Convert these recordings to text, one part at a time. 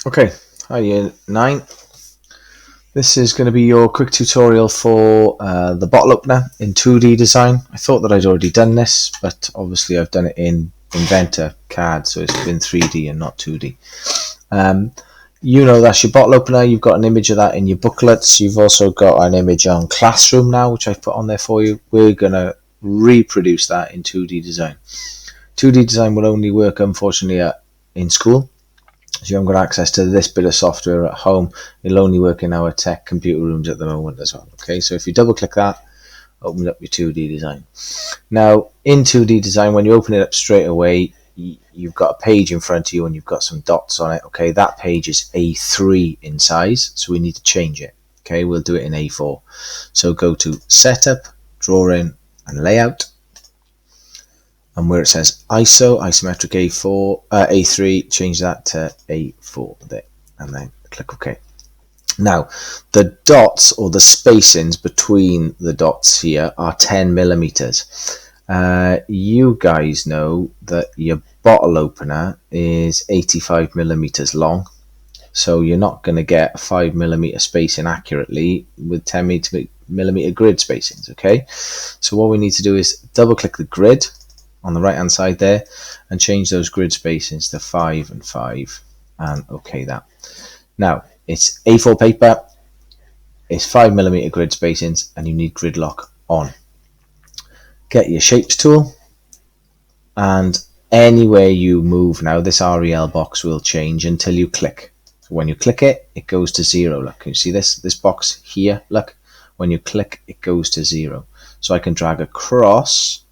Okay, hi Year 9. This is going to be your quick tutorial for the bottle opener in 2D design. I thought that I'd already done this, but obviously I've done it in Inventor CAD, so it's been 3D and not 2D. You know that's your bottle opener. You've got an image of that in your booklets. You've also got an image on Classroom now, which I've put on there for you. We're going to reproduce that in 2D design. 2D design will only work, unfortunately, in school. So you haven't got access to this bit of software at home. It'll only work in our tech computer rooms at the moment as well. Okay, so if you double click that, open up your 2D design. Now in 2D design, when you open it up straight away, you've got a page in front of you and you've got some dots on it. Okay, that page is A3 in size, so we need to change it. Okay, we'll do it in A4. So go to Setup, Drawing and Layout. And where it says ISO, isometric A3, change that to A4 there, and then click OK. Now, the dots or the spacings between the dots here are 10 millimeters. You guys know that your bottle opener is 85 millimeters long, so you're not going to get a 5 millimeter spacing accurately with 10 millimeter grid spacings. Okay, so what we need to do is double click the grid on the right hand side there and change those grid spacings to 5 and 5 and OK that. Now it's A4 paper, it's 5 millimeter grid spacings, and you need grid lock on. Get your shapes tool, and anywhere you move now, this REL box will change until you click. So when you click it, it goes to 0. Look, can you see this box here? Look, when you click, it goes to 0. So I can drag across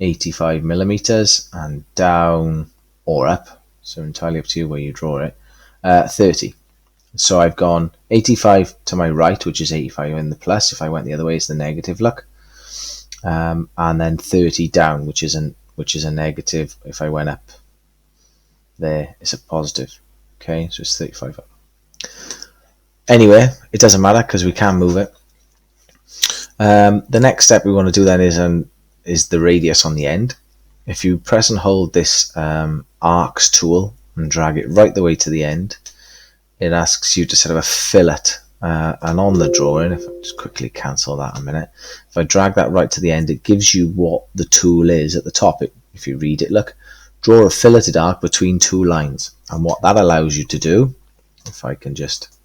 85 millimeters and down or up, so entirely up to you where you draw it, 30. So I've gone 85 to my right, which is 85 in the plus. If I went the other way, it's the negative, look, and then 30 down, which is a negative. If I went up there, it's a positive. Okay, so it's 35 up. Anyway, it doesn't matter because we can move it. The next step we want to do then is the radius on the end. If you press and hold this arcs tool and drag it right the way to the end, it asks you to set up a fillet. And on the drawing, if I just quickly cancel that a minute, if I drag that right to the end, it gives you what the tool is at the top. If you read it, look, draw a filleted arc between two lines. And what that allows you to do, if I can just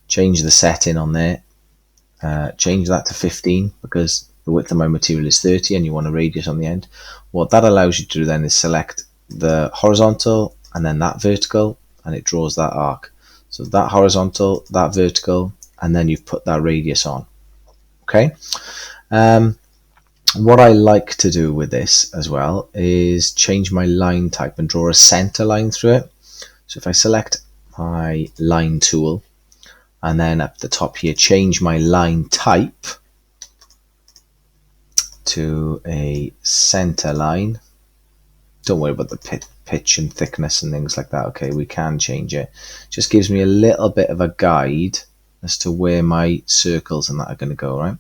change the setting on there, change that to 15 because the width of my material is 30 and you want a radius on the end. What that allows you to do then is select the horizontal and then that vertical, and it draws that arc. So that horizontal, that vertical, and then you've put that radius on. Okay. What I like to do with this as well is change my line type and draw a center line through it. So if I select my line tool and then up the top here, change my line type to a center line. Don't worry about the pitch and thickness and things like that. Okay, we can change it. Just gives me a little bit of a guide as to where my circles and that are going to go, right?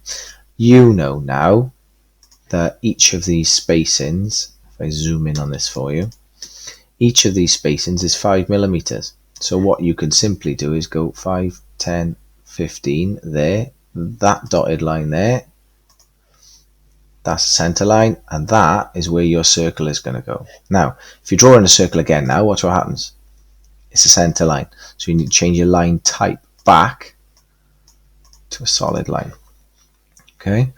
You know now that each of these spacings, if I zoom in on this for you, each of these spacings is 5 millimeters. So what you can simply do is go 5, 10, 15 there, that dotted line there, that's the center line, and that is where your circle is going to go. Now, if you draw in a circle again now, watch what happens. It's a center line. So you need to change your line type back to a solid line. Okay,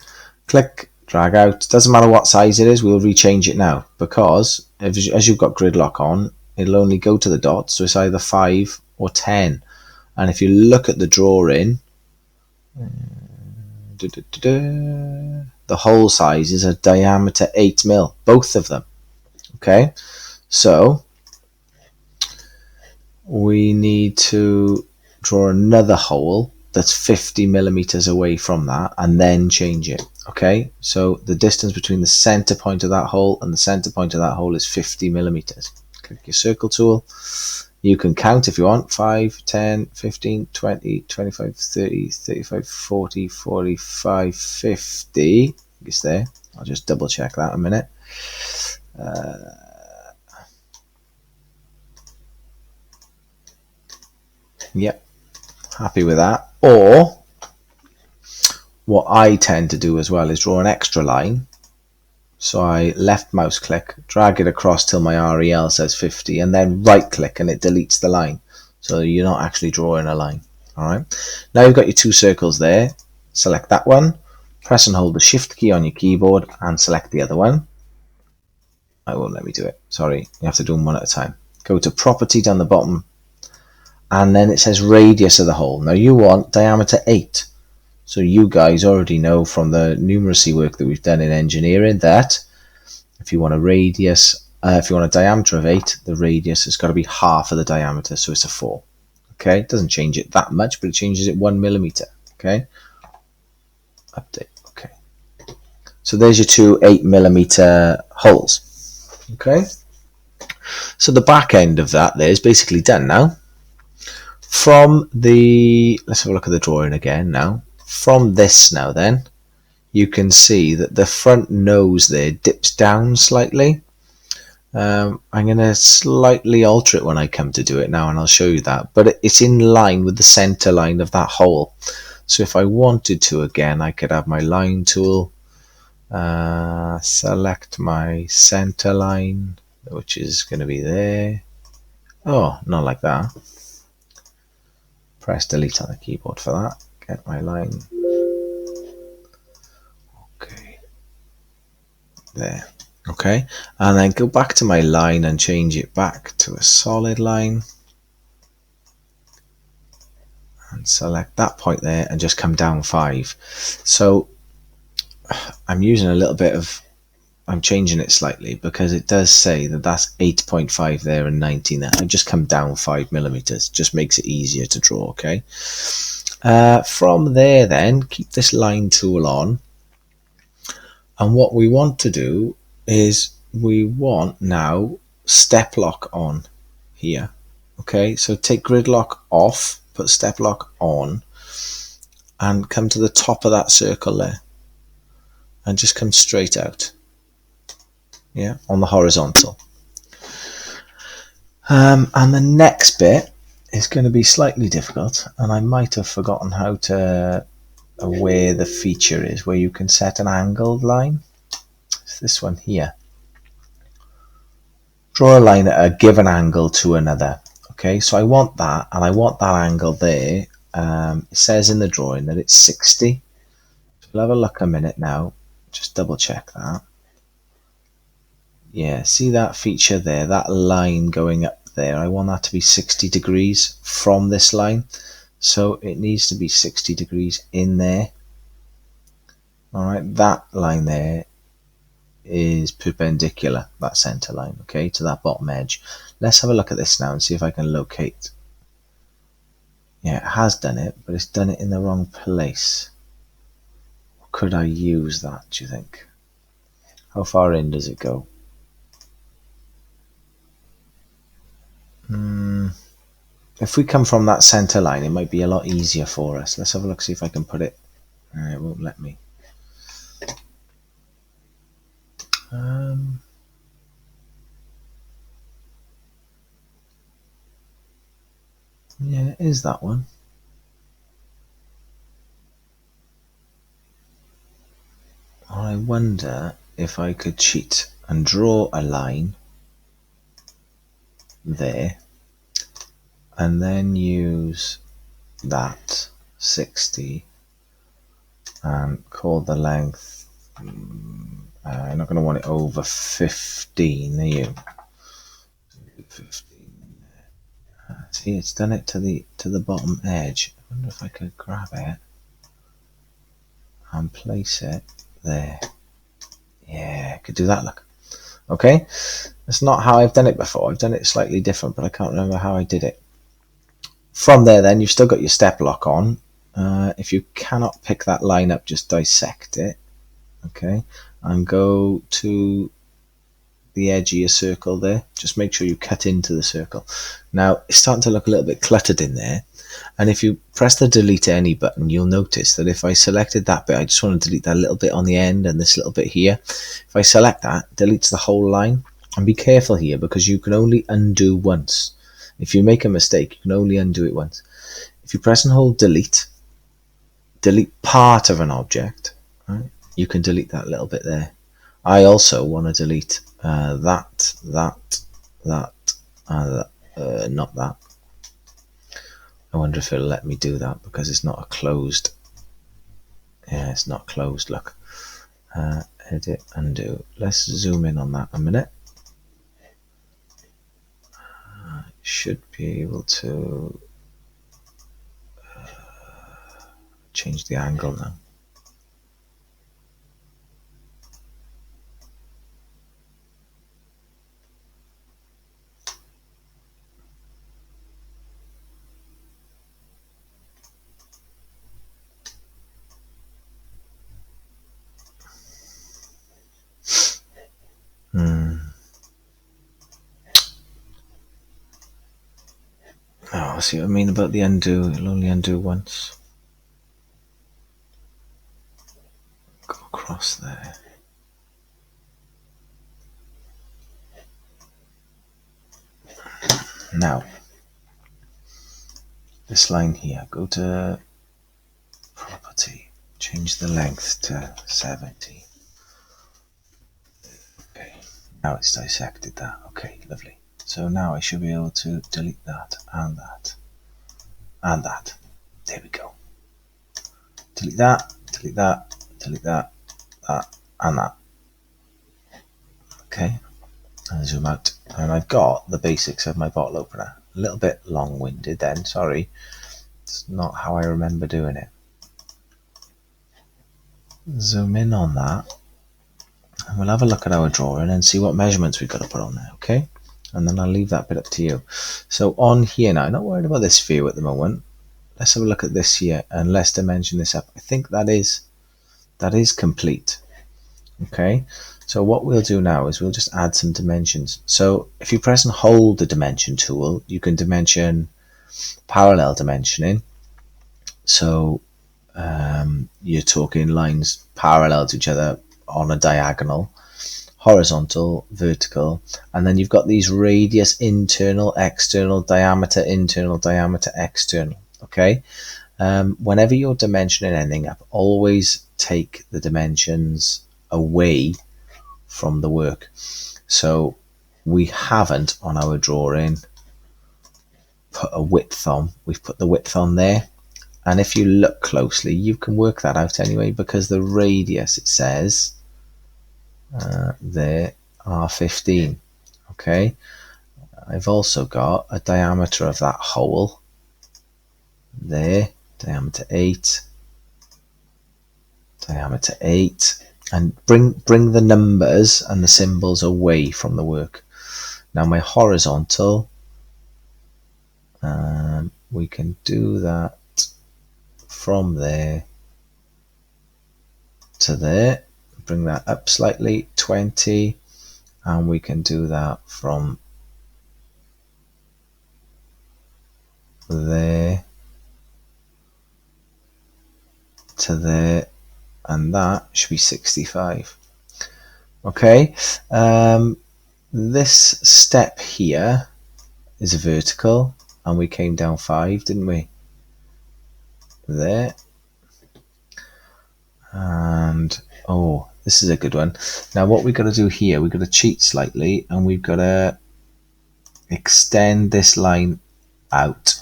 click, drag out. Doesn't matter what size it is, we'll rechange it now because as you've got grid lock on, it'll only go to the dots, so it's either 5 or 10. And if you look at the drawing, the hole size is a diameter 8 mil, both of them. Okay, so we need to draw another hole that's 50 millimeters away from that and then change it. Okay, so the distance between the center point of that hole and the center point of that hole is 50 millimeters. Click your circle tool. You can count if you want, 5, 10, 15, 20, 25, 30, 35, 40, 45, 50. It's there. I'll just double check that a minute. Yep, happy with that. Or what I tend to do as well is draw an extra line. So I left mouse click, drag it across till my REL says 50, and then right click and it deletes the line. So you're not actually drawing a line. Alright, now you've got your 2 circles there. Select that one, press and hold the shift key on your keyboard and select the other one. I won't let me do it, sorry, you have to do them one at a time. Go to property down the bottom, and then it says radius of the hole. Now you want diameter 8. So you guys already know from the numeracy work that we've done in engineering that if you want a radius, if you want a diameter of 8, the radius has got to be half of the diameter, so it's a 4. Okay, it doesn't change it that much, but it changes it 1 millimeter. Okay, update. Okay, so there's your 2 8 millimeter holes. Okay, so the back end of that there is basically done now. From the, let's have a look at the drawing again now. From this now then, you can see that the front nose there dips down slightly. I'm going to slightly alter it when I come to do it now, and I'll show you that. But it's in line with the center line of that hole. So if I wanted to, again, I could have my line tool, select my center line, which is going to be there. Oh, not like that. Press delete on the keyboard for that. Get my line. Okay. There. Okay. And then go back to my line and change it back to a solid line. And select that point there and just come down 5. So I'm using a little bit of, I'm changing it slightly because it does say that that's 8.5 there and 19 there. I've just come down 5 millimeters. Just makes it easier to draw. Okay. From there then, keep this line tool on, and what we want to do is we want now step lock on here. Okay, so take grid lock off, put step lock on, and come to the top of that circle there and just come straight out, yeah, on the horizontal. And the next bit is going to be slightly difficult, and I might have forgotten how to, where the feature is where you can set an angled line. It's this one here. Draw a line at a given angle to another. Okay, so I want that, and I want that angle there. It says in the drawing that it's 60. So we'll have a look a minute now, just double check that. Yeah, see that feature there, that line going up there, I want that to be 60 degrees from this line, so it needs to be 60 degrees in there. Alright, that line there is perpendicular, that center line, okay, to that bottom edge. Let's have a look at this now and see if I can locate. Yeah, it has done it, but it's done it in the wrong place. Could I use that, do you think? How far in does it go? If we come from that center line, it might be a lot easier for us. Let's have a look, see if I can put it. It won't let me. Yeah, it is that one. I wonder if I could cheat and draw a line there and then use that 60 and call the length, you're not going to want it over 15, are you? 15. See, it's done it to the bottom edge. I wonder if I could grab it and place it there. Yeah, I could do that, look. Okay, that's not how I've done it before. I've done it slightly different, but I can't remember how I did it. From there then, you've still got your step lock on. If you cannot pick that line up, just dissect it, okay, and go to the edge of your circle there. Just make sure you cut into the circle. Now, it's starting to look a little bit cluttered in there, and if you press the delete any button, you'll notice that if I selected that bit, I just want to delete that little bit on the end and this little bit here. If I select that, it deletes the whole line. And be careful here, because you can only undo once. If you make a mistake, you can only undo it once. If you press and hold delete part of an object, right, you can delete that little bit there. I also want to delete that, not that. I wonder if it'll let me do that because it's not a closed. Yeah, it's not closed, look. Edit, undo. Let's zoom in on that a minute. Should be able to change the angle now. Oh, see what I mean about the undo. It'll only undo once. Go across there. Now, this line here, go to property, change the length to 70. Okay, now it's dissected that. Okay, lovely. So now I should be able to delete that and that and that. There we go. Delete that, delete that, delete that, that and that. Okay, and zoom out. And I've got the basics of my bottle opener. A little bit long-winded then, sorry. It's not how I remember doing it. Zoom in on that. And we'll have a look at our drawing and see what measurements we've got to put on there, okay? And then I'll leave that bit up to you. So on here now, I'm not worried about this view at the moment. Let's have a look at this here and let's dimension this up. I think that is complete. Okay, so what we'll do now is we'll just add some dimensions. So if you press and hold the dimension tool, you can dimension parallel dimensioning. So you're talking lines parallel to each other on a diagonal, horizontal, vertical, and then you've got these radius internal, external, diameter internal, diameter external. Okay, whenever you're dimensioning anything up, always take the dimensions away from the work. So we haven't on our drawing put a width on. We've put the width on there, and if you look closely you can work that out anyway, because the radius, it says there are 15. Okay, I've also got a diameter of that hole there, diameter 8, diameter 8, and bring the numbers and the symbols away from the work. Now my horizontal, we can do that from there to there, bring that up slightly, 20, and we can do that from there to there, and that should be 65. Okay, this step here is a vertical, and we came down 5, didn't we? There. And oh, this is a good one. Now what we've got to do here, we've got to cheat slightly, and we've got to extend this line out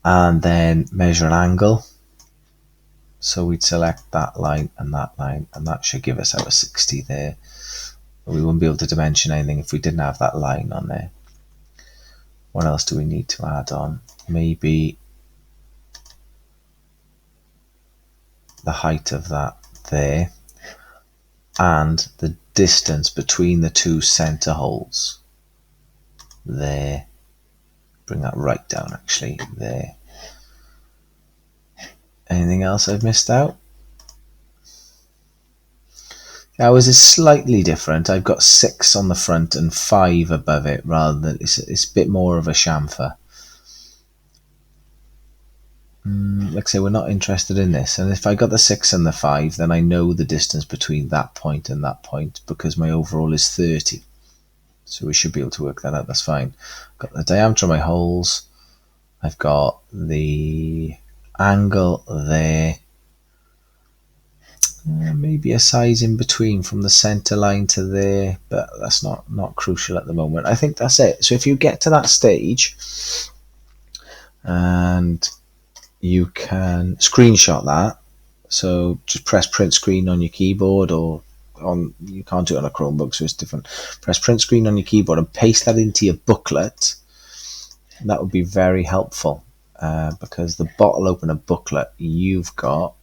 and then measure an angle. So we'd select that line, and that should give us our 60 there. But we wouldn't be able to dimension anything if we didn't have that line on there. What else do we need to add on? Maybe the height of that there, and the distance between the two center holes there. Bring that right down, actually, there. Anything else I've missed out? Ours is slightly different. I've got 6 on the front and 5 above it, rather than it's a bit more of a chamfer. Like I say, we're not interested in this, and if I got the 6 and the 5, then I know the distance between that point and that point, because my overall is 30. So we should be able to work that out. That's fine. Got the diameter of my holes. I've got the angle there. Maybe a size in between from the center line to there, but that's not crucial at the moment. I think that's it. So if you get to that stage and you can screenshot that, so just press print screen on your keyboard, or on, you can't do it on a Chromebook, so it's different. Press print screen on your keyboard and paste that into your booklet. That would be very helpful, because the bottle opener booklet you've got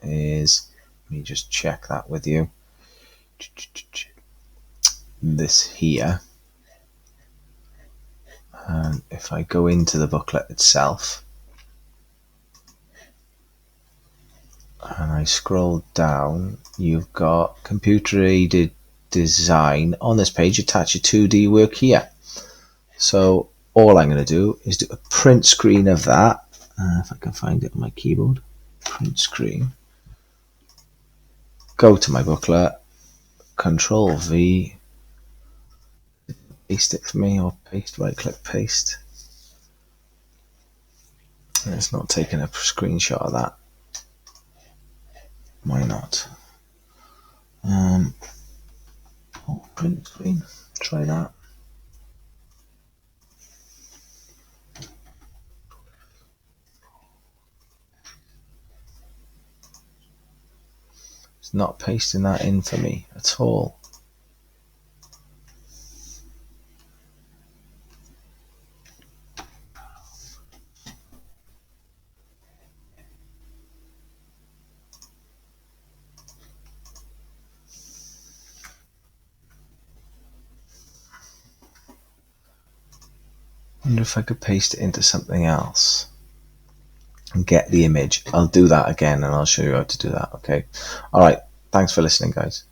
is, let me just check that with you, this here. And if I go into the booklet itself and I scroll down, you've got computer aided design on this page. Attach your 2D work here. So all I'm going to do is do a print screen of that. If I can find it on my keyboard, print screen. Go to my booklet, Control V, paste it for me, or paste, right click paste. And it's not taking a screenshot of that. Why not? Print screen, try that. It's not pasting that in for me at all. I wonder if I could paste it into something else and get the image. I'll do that again and I'll show you how to do that. Okay. All right. Thanks for listening, guys.